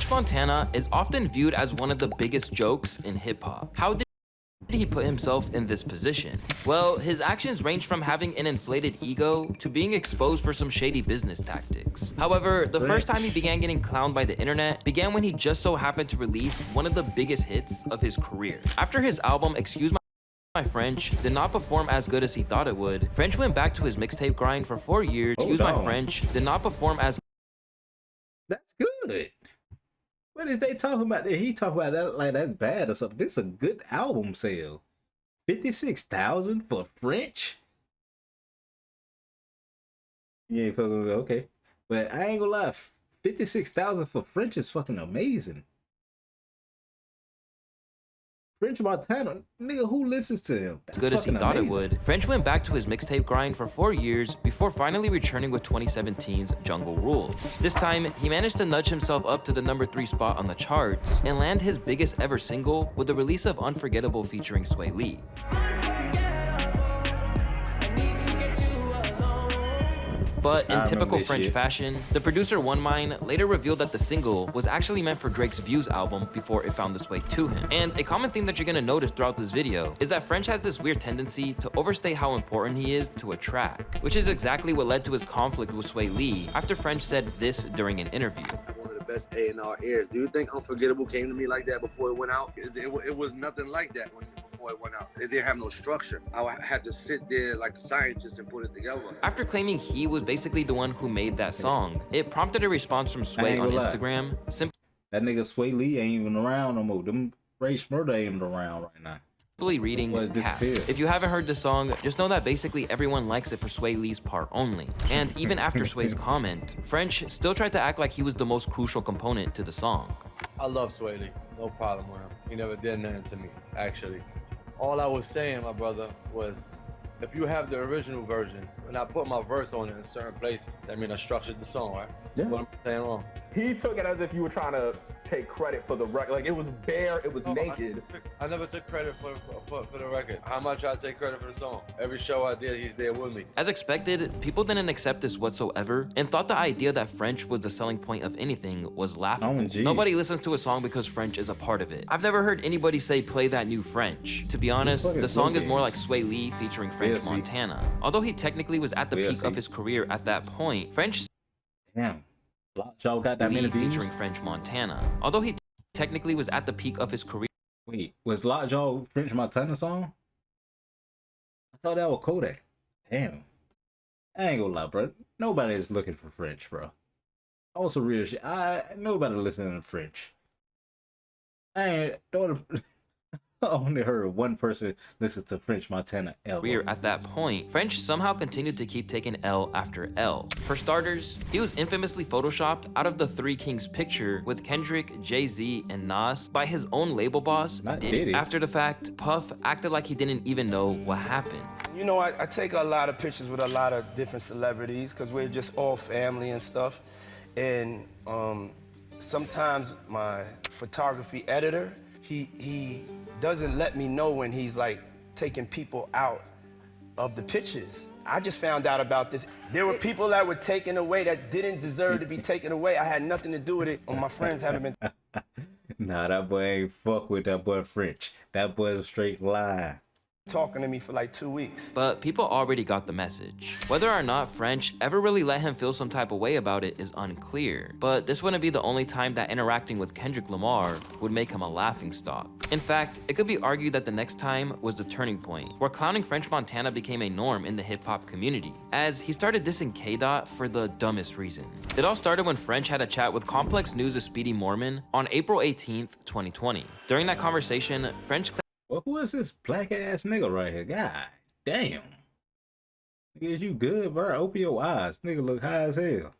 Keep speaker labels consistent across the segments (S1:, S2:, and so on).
S1: French Montana is often viewed as one of the biggest jokes in hip-hop. How did he put himself in this position? Well, his actions range from having an inflated ego to being exposed for some shady business tactics. However, the first time he began getting clowned by the internet began when he just so happened to release one of the biggest hits of his career. After his album Excuse My French did not perform as good as he thought it would, French went back to his mixtape grind for 4 years. Excuse My French did not perform as
S2: That's good. What is they talking about? He talking about that like that's bad or something. This is a good album sale. 56,000 for French. Yeah, okay. But I ain't gonna lie, 56,000 for French is fucking amazing. French Montana, nigga, who listens to him?
S1: As good as he thought it would. French went back to his mixtape grind for 4 years before finally returning with 2017's Jungle Rules. This time, he managed to nudge himself up to the #3 spot on the charts and land his biggest ever single with the release of Unforgettable featuring Swae Lee. But in typical French fashion, the producer One Mine later revealed that the single was actually meant for Drake's Views album before it found its way to him. And a common theme that you're gonna notice throughout this video is that French has this weird tendency to overstate how important he is to a track, which is exactly what led to his conflict with Swae Lee after French said this during an interview.
S3: One of the best A&R ears. Do you think Unforgettable came to me like that before it went out? It was nothing like that before it went out. It didn't have no structure. I had to sit there like a scientist and put it together.
S1: After claiming he was basically the one who made that song, it prompted a response from Sway on Instagram.
S2: That nigga Swae Lee ain't even around no more. Them Ray Shmurda ain't even around right now.
S1: Reading Cap. If you haven't heard the song, just know that basically everyone likes it for Swae Lee's part only. And even after Sway's comment, French still tried to act like he was the most crucial component to the song.
S4: I love Swae Lee, no problem with him. He never did nothing to me, actually. All I was saying, my brother, was if you have the original version, and I put my verse on it in a certain place, that means I structured the song, right?
S5: Yeah.
S4: What I'm saying wrong.
S5: He took it as if you were trying to take credit for the record. Like it was bare, it was naked.
S4: I never took credit for the record. How much I take credit for the song? Every show I did, he's there with me.
S1: As expected, people didn't accept this whatsoever and thought the idea that French was the selling point of anything was laughable. Nobody listens to a song because French is a part of it. I've never heard anybody say play that new French. To be honest, the song is more like Swae Lee featuring French Montana. Although he technically was at the peak of his career at that point, French
S2: Y'all got that many views?
S1: Featuring French Montana. Although he technically was at the peak of his career.
S2: Wait, was Lockjaw French Montana song? I thought that was Kodak. Damn. I ain't gonna lie, bro. Nobody's looking for French, bro. Also real shit. Nobody listening to French. I only heard one person listen to French Montana ever.
S1: At that point, French somehow continued to keep taking L after L. For starters, he was infamously photoshopped out of the Three Kings picture with Kendrick, Jay-Z, and Nas by his own label boss, Diddy. After the fact, Puff acted like he didn't even know what happened.
S6: You know, I take a lot of pictures with a lot of different celebrities because we're just all family and stuff. And sometimes my photography editor, he doesn't let me know when he's like taking people out of the pictures. I just found out about this. There were people that were taken away that didn't deserve to be taken away. I had nothing to do with it. My friends haven't been.
S2: Nah, that boy ain't fuck with that boy French. That boy's a straight lie.
S6: Talking to me for like 2 weeks.
S1: But people already got the message. Whether or not French ever really let him feel some type of way about it is unclear, but this wouldn't be the only time that interacting with Kendrick Lamar would make him a laughingstock. In fact, it could be argued that the next time was the turning point, where clowning French Montana became a norm in the hip-hop community, as he started dissing K-Dot for the dumbest reason. It all started when French had a chat with Complex News' Speedy Mormon on April 18th, 2020. During that conversation, French
S2: well, who is this black ass nigga right here? God damn. Nigga, is you good, bro? Open your eyes. Nigga look high as hell.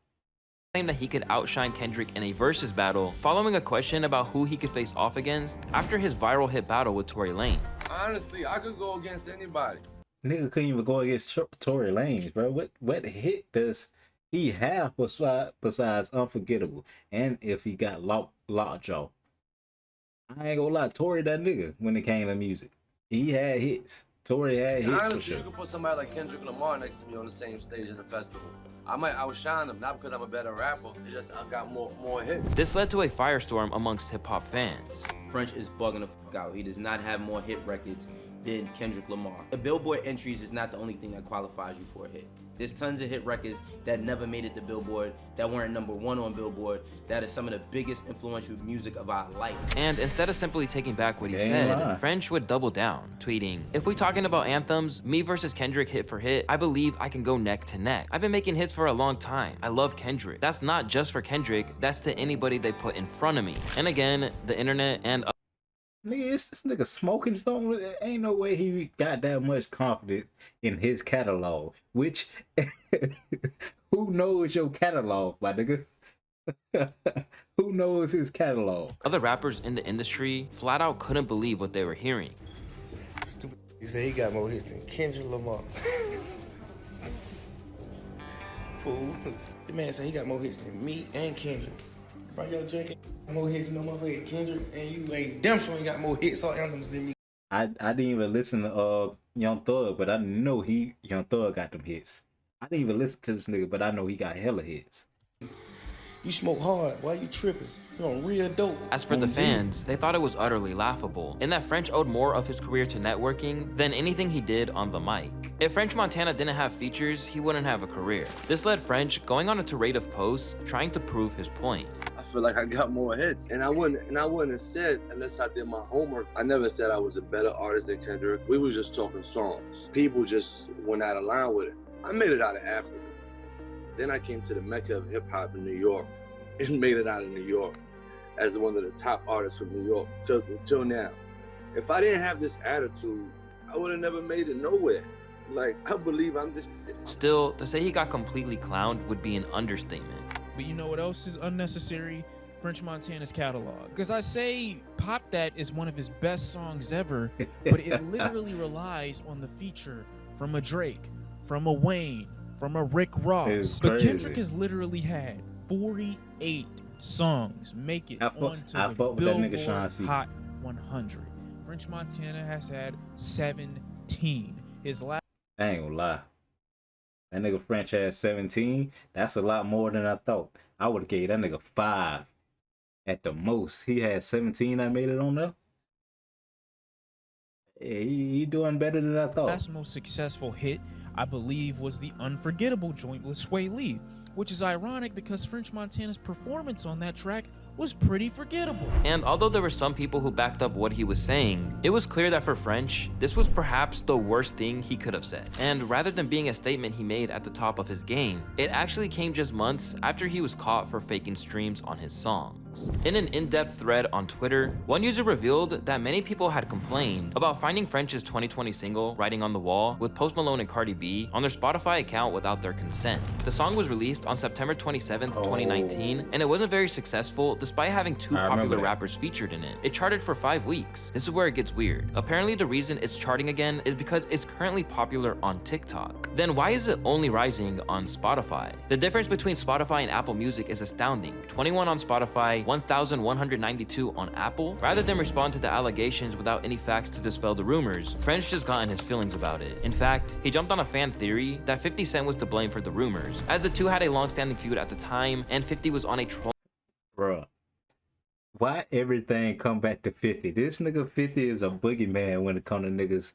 S1: Claimed that he could outshine Kendrick in a versus battle following a question about who he could face off against after his viral hit battle with Tory Lanez.
S4: Honestly, I could go against anybody.
S2: Nigga couldn't even go against Tory Lanez, bro. What hit does he have besides Unforgettable? And if he got Lockjaw? I ain't gonna lie, Tory that nigga when it came to music. He had hits. Tory had hits
S4: honestly,
S2: for sure.
S4: You could put somebody like Kendrick Lamar next to me on the same stage at a festival. I outshine them, not because I'm a better rapper. It's just I got more hits.
S1: This led to a firestorm amongst hip-hop fans.
S7: French is bugging the fuck out. He does not have more hit records than Kendrick Lamar. The Billboard entries is not the only thing that qualifies you for a hit. There's tons of hit records that never made it to Billboard, that weren't #1 on Billboard, that is some of the biggest influential music of our life.
S1: And instead of simply taking back what he
S2: Damn
S1: said,
S2: right.
S1: French would double down, tweeting, "If we talking about anthems, me versus Kendrick hit for hit, I believe I can go neck to neck. I've been making hits for a long time. I love Kendrick. That's not just for Kendrick, that's to anybody they put in front of me." And again, the internet and
S2: Nigga, this nigga smoking something. Ain't no way he got that much confidence in his catalog. Which, who knows your catalog, my nigga? Who knows his catalog?
S1: other rappers in the industry flat out couldn't believe what they were hearing.
S6: Stupid. He said he got more hits than Kendrick Lamar. Fool. The man said he got more hits than me and Kendrick. Bro, yo, drinking more hits than no motherfucking Kendrick, and you ain't damn sure ain't got more hits or anthems than me.
S2: I didn't even listen to Young Thug, but I know Young Thug got them hits. I didn't even listen to this nigga, but I know he got hella hits.
S6: You smoke hard. Why you tripping? You on real dope.
S1: As for the fans, they thought it was utterly laughable, in that French owed more of his career to networking than anything he did on the mic. If French Montana didn't have features, he wouldn't have a career. This led French going on a tirade of posts trying to prove his point.
S3: I feel like I got more hits, and I wouldn't have said unless I did my homework. I never said I was a better artist than Kendrick. We was just talking songs. People just went out of line with it. I made it out of Africa. Then I came to the Mecca of hip hop in New York and made it out of New York as one of the top artists from New York till now. If I didn't have this attitude, I would have never made it nowhere. Like, I believe I'm this shit.
S1: Still, to say he got completely clowned would be an understatement.
S8: But you know what else is unnecessary? French Montana's catalog. Because I say Pop That is one of his best songs ever, but it literally relies on the feature from a Drake, from a Wayne, from a Rick Ross.
S2: It's
S8: But
S2: crazy.
S8: Kendrick has literally had 48 songs make it
S2: I fuck
S8: onto the
S2: with that nigga Sean
S8: Billboard
S2: C.
S8: Hot 100. French Montana has had 17. His last
S2: I ain't gonna lie. That nigga French had 17. That's a lot more than I thought. I would have gave that nigga 5 at the most. He had 17 that made it on there. Yeah, he doing better than I thought.
S8: most successful hit, I believe, was the Unforgettable joint with Sway Lee, which is ironic because French Montana's performance on that track was pretty forgettable.
S1: And although there were some people who backed up what he was saying, it was clear that for French, this was perhaps the worst thing he could have said. And rather than being a statement he made at the top of his game, it actually came just months after he was caught for faking streams on his songs. In an in-depth thread on Twitter, one user revealed that many people had complained about finding French's 2020 single, Writing on the Wall, with Post Malone and Cardi B on their Spotify account without their consent. The song was released on September 27th, 2019, and it wasn't very successful despite having 2
S2: I remember
S1: popular
S2: that.
S1: rappers featured in it. It charted for 5 weeks. This is where it gets weird. Apparently the reason it's charting again is because it's currently popular on TikTok. Then why is it only rising on Spotify? The difference between Spotify and Apple Music is astounding. 21 on Spotify, 1,192 on Apple. Rather than respond to the allegations without any facts to dispel the rumors, French just got in his feelings about it. In fact, he jumped on a fan theory that 50 Cent was to blame for the rumors, as the two had a long-standing feud at the time, and 50 was on a troll
S2: Bruh. Why everything come back to 50? This nigga 50 is a boogeyman when it come to niggas'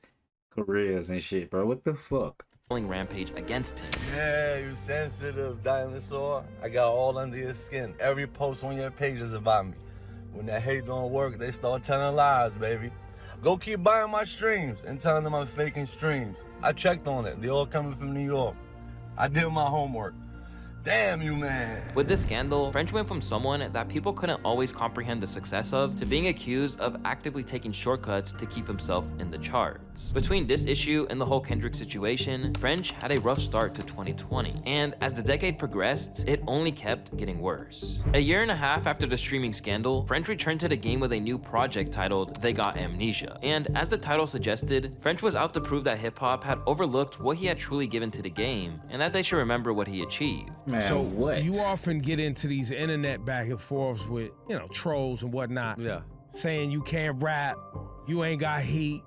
S2: careers and shit, bro. What the fuck?
S1: rampage against him.
S4: Yeah, you sensitive dinosaur. I got all under your skin. Every post on your page is about me. When that hate don't work, they start telling lies, baby. Go keep buying my streams and telling them I'm faking streams. I checked on it. They all coming from New York. I did my homework. Damn you, man.
S1: With this scandal, French went from someone that people couldn't always comprehend the success of to being accused of actively taking shortcuts to keep himself in the charts. Between this issue and the whole Kendrick situation, French had a rough start to 2020, and as the decade progressed, it only kept getting worse. A year and a half after the streaming scandal, French returned to the game with a new project titled They Got Amnesia, and as the title suggested, French was out to prove that hip-hop had overlooked what he had truly given to the game, and that they should remember what he achieved.
S2: Man,
S9: So
S2: what?
S9: you often get into these internet back and forths with, trolls and whatnot.
S4: Yeah.
S9: Saying you can't rap, you ain't got heat,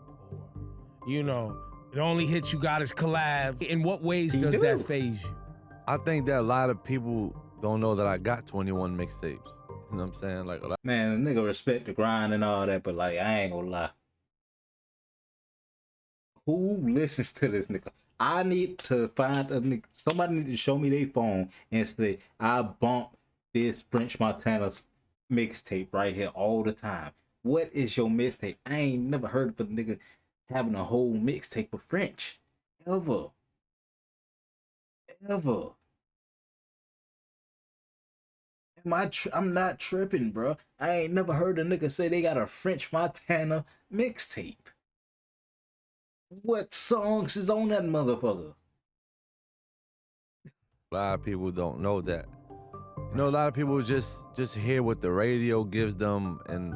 S9: the only hits you got is collab. In what ways
S2: He
S9: does
S2: do.
S9: that phase you?
S10: I think that a lot of people don't know that I got 21 mixtapes. You know what I'm saying? Like,
S2: Man, the nigga respect the grind and all that, but like, I ain't gonna lie. Who listens to this nigga? I need to find a nigga. Somebody need to show me their phone and say, I bump this French Montana mixtape right here all the time. What is your mixtape? I ain't never heard of a nigga having a whole mixtape of French. Ever. Ever. I'm not tripping, bro. I ain't never heard a nigga say they got a French Montana mixtape. What songs is on that motherfucker?
S10: a lot of people don't know that. You know, a lot of people just hear what the radio gives them and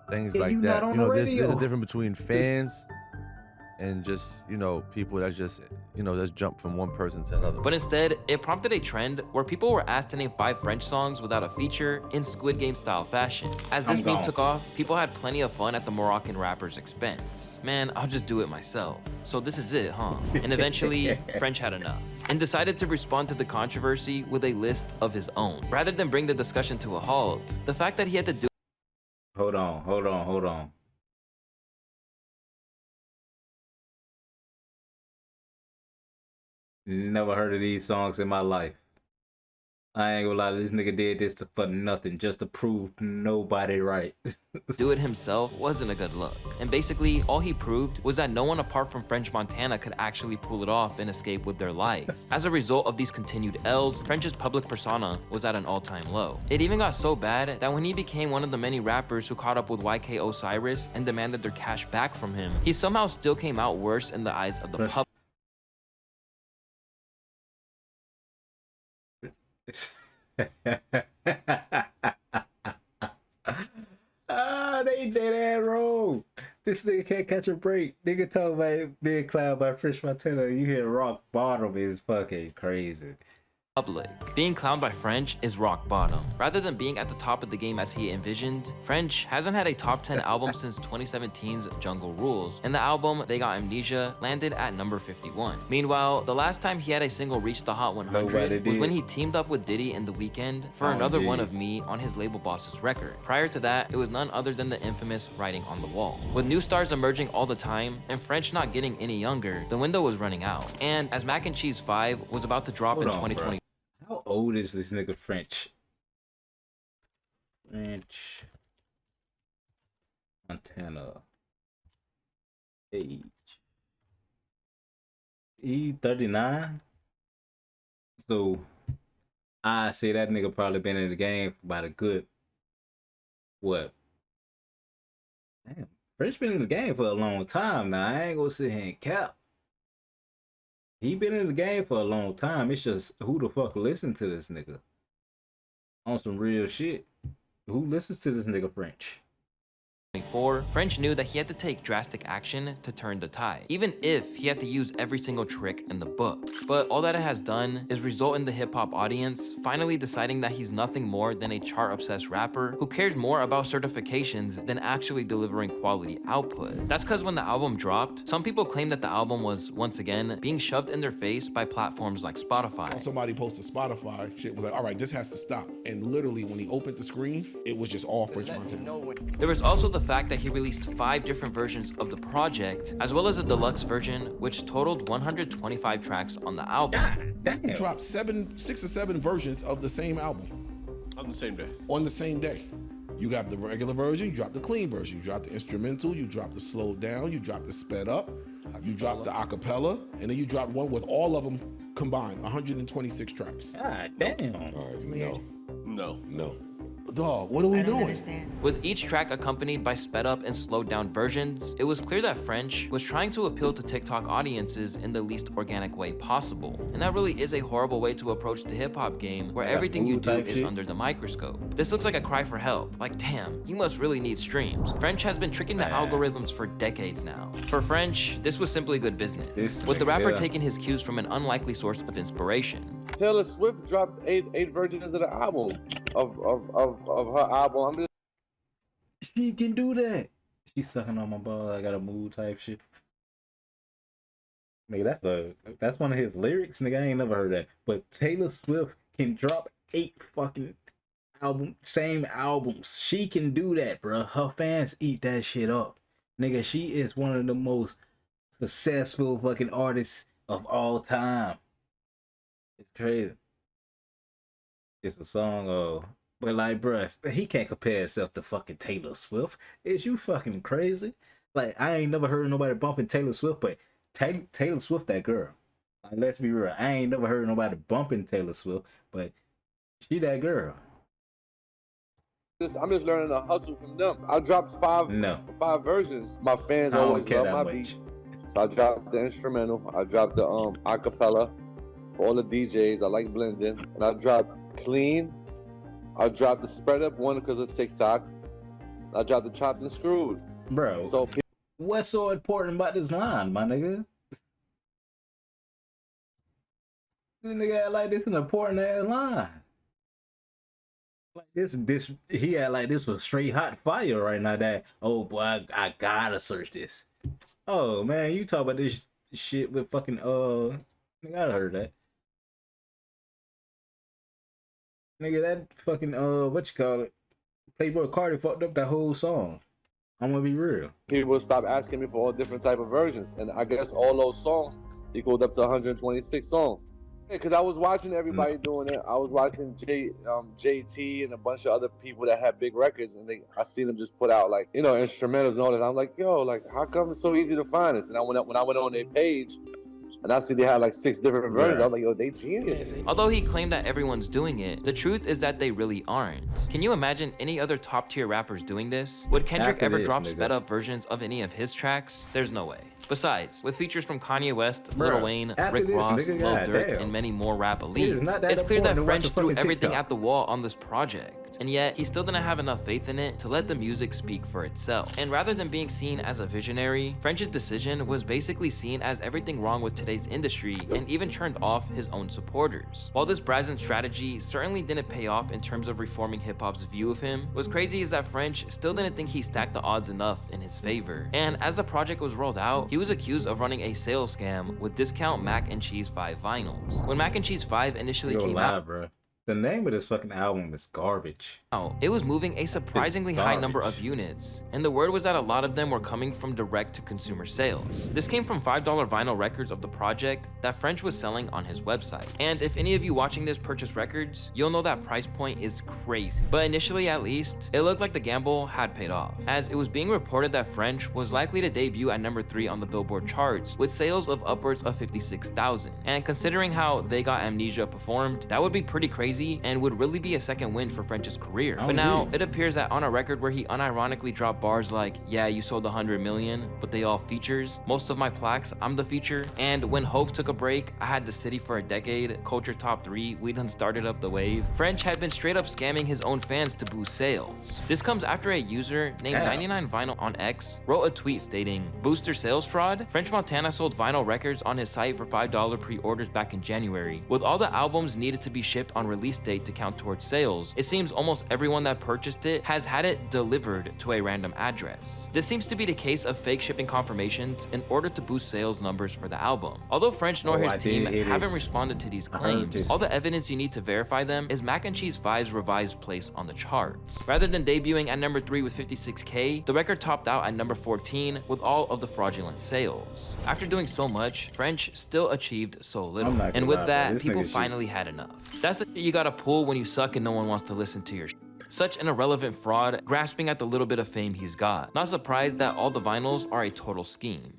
S10: things
S2: Yeah,
S10: like
S2: you
S10: that.
S2: not on
S10: You know,
S2: the
S10: there's a
S2: radio.
S10: difference between fans and just, you know, people that just, you know, just jump from one person to another.
S1: But instead, it prompted a trend where people were asked to name 5 French songs without a feature in Squid Game style fashion. As this
S2: I'm
S1: meme
S2: gone.
S1: took off, people had plenty of fun at the Moroccan rapper's expense. Man, I'll just do it myself. So this is it, huh? And eventually, French had enough and decided to respond to the controversy with a list of his own. Rather than bring the discussion to a halt, the fact that he had to do
S2: Hold on. Never heard of these songs in my life. I ain't gonna lie, this nigga did this for nothing, just to prove nobody right.
S1: do it himself wasn't a good look. And basically, all he proved was that no one apart from French Montana could actually pull it off and escape with their life. As a result of these continued L's, French's public persona was at an all-time low. It even got so bad that when he became one of the many rappers who caught up with YK Osiris and demanded their cash back from him, he somehow still came out worse in the eyes of the public.
S2: They dead ass wrong. This nigga can't catch a break. Nigga talking about being clowned by French Montana. You hear rock bottom is fucking crazy.
S1: Being clowned by French is rock bottom. Rather than being at the top of the game as he envisioned, French hasn't had a top 10 album since 2017's Jungle Rules, and the album They Got Amnesia landed at number 51. Meanwhile, the last time he had a single reach the Hot 100 was when he teamed up with Diddy in The Weeknd for Another One of Me on his label boss's record. Prior to that, it was none other than the infamous Writing on the Wall. With new stars emerging all the time, and French not getting any younger, the window was running out. And as Mac and Cheese 5 was about to drop in 2020,
S2: How old is this nigga French? French Montana. Age. He 39? So I say that nigga probably been in the game for about a good what? Damn, French been in the game for a long time now. I ain't gonna sit here and cap. He been in the game for a long time. It's just who the fuck listen to this nigga? On some real shit. Who listens to this nigga French?
S1: French knew that he had to take drastic action to turn the tide, even if he had to use every single trick in the book. But all that it has done is result in the hip-hop audience finally deciding that he's nothing more than a chart-obsessed rapper who cares more about certifications than actually delivering quality output. That's because when the album dropped, some people claimed that the album was, once again, being shoved in their face by platforms like Spotify.
S11: Somebody posted Spotify, shit was like, all right, this has to stop. And literally, when he opened the screen, it was just all French Montana.
S1: There was also the fact that he released 5 different versions of the project, as well as a deluxe version, which totaled 125 tracks on the album.
S11: He dropped 6 or 7 versions of the same album.
S12: On the same day.
S11: On the same day. You got the regular version, you drop the clean version, you drop the instrumental, you drop the slowed down, you drop the sped up, you drop the acapella, and then you drop one with all of them combined, 126 tracks.
S2: God damn.
S11: All right,
S12: No.
S11: Dog, what are we doing?
S1: With each track accompanied by sped up and slowed down versions, it was clear that French was trying to appeal to TikTok audiences in the least organic way possible. And that really is a horrible way to approach the hip hop game, where everything you do is under the microscope. This looks like a cry for help. Like, damn, you must really need streams. French has been tricking the algorithms for decades now. For French, this was simply good business, with the rapper taking his cues from an unlikely source of inspiration.
S4: Taylor Swift dropped eight versions of the album of her album. I'm just
S2: She can do that. She's sucking on my ball. I got a mood type shit. Nigga, that's one of his lyrics, nigga. I ain't never heard that. But Taylor Swift can drop 8 fucking same albums. She can do that, bro. Her fans eat that shit up. Nigga, she is one of the most successful fucking artists of all time. It's crazy. It's a song, but like, bruh, he can't compare himself to fucking Taylor Swift. Is you fucking crazy? Like, I ain't never heard nobody bumping Taylor Swift, but Taylor Swift, that girl. Like, let's be real. I ain't never heard nobody bumping Taylor Swift, but she that girl.
S3: I'm just learning to hustle from them. I dropped five versions. My fans always love my beats. So I dropped the instrumental. I dropped the acapella for all the DJs. I like blending. And I dropped clean. I dropped the spread up one because of TikTok. I dropped the chopped and screwed.
S2: Bro,
S3: so
S2: what's so important about this line, my nigga? This nigga act like this an important ass line. Like this he had like this was straight hot fire right now. That oh boy, I gotta search this. Oh man, you talk about this shit with fucking nigga, I heard that. Nigga, that fucking what you call it? Playboy Cardi fucked up that whole song. I'm gonna be real.
S3: People will stop asking me for all different type of versions, and I guess all those songs equaled up to 126 songs. Because I was watching everybody doing it. I was watching JT and a bunch of other people that had big records, and I seen them just put out like instrumentals and all that. I'm like, yo, like how come it's so easy to find this? And when I went on their page, and I see they had like 6 different versions. I was like, yo, they genius.
S1: Although he claimed that everyone's doing it, the truth is that they really aren't. Can you imagine any other top tier rappers doing this? Would Kendrick ever drop sped up versions of any of his tracks? There's no way. Besides, with features from Kanye West, Lil Wayne, Rick Ross, Lil Durk, and many more rap elites, it's clear that French threw everything at the wall on this project. And yet, he still didn't have enough faith in it to let the music speak for itself. And rather than being seen as a visionary, French's decision was basically seen as everything wrong with today's industry and even turned off his own supporters. While this brazen strategy certainly didn't pay off in terms of reforming hip-hop's view of him, what's crazy is that French still didn't think he stacked the odds enough in his favor. And as the project was rolled out, he was accused of running a sales scam with discount Mac and Cheese 5 vinyls. When Mac and Cheese 5 initially came out,
S2: bro. The name of this fucking album is garbage.
S1: It was moving a surprisingly high number of units, and the word was that a lot of them were coming from direct-to-consumer sales. This came from $5 vinyl records of the project that French was selling on his website. And if any of you watching this purchase records, you'll know that price point is crazy. But initially, at least, it looked like the gamble had paid off, as it was being reported that French was likely to debut at number 3 on the Billboard charts with sales of upwards of 56,000. And considering how They Got Amnesia performed, that would be pretty crazy and would really be a second win for French's career. But now, it appears that on a record where he unironically dropped bars like, yeah, you sold 100 million, but they all features, most of my plaques, I'm the feature, and when Hove took a break, I had the city for a decade, culture top 3, we done started up the wave. French had been straight up scamming his own fans to boost sales. This comes after a user named 99vinyl on X wrote a tweet stating, booster sales fraud? French Montana sold vinyl records on his site for $5 pre-orders back in January. With all the albums needed to be shipped on release date to count towards sales, it seems almost everyone that purchased it has had it delivered to a random address. This seems to be the case of fake shipping confirmations in order to boost sales numbers for the album. Although French nor his team haven't responded to these claims, all the evidence you need to verify them is Mac and Cheese 5's revised place on the charts. Rather than debuting at number 3 with 56K, the record topped out at number 14 with all of the fraudulent sales. After doing so much, French still achieved so little. And with that, people finally had enough. That's the shit you gotta pull when you suck and no one wants to listen to your shit. Such an irrelevant fraud, grasping at the little bit of fame he's got. Not surprised that all the vinyls are a total scheme.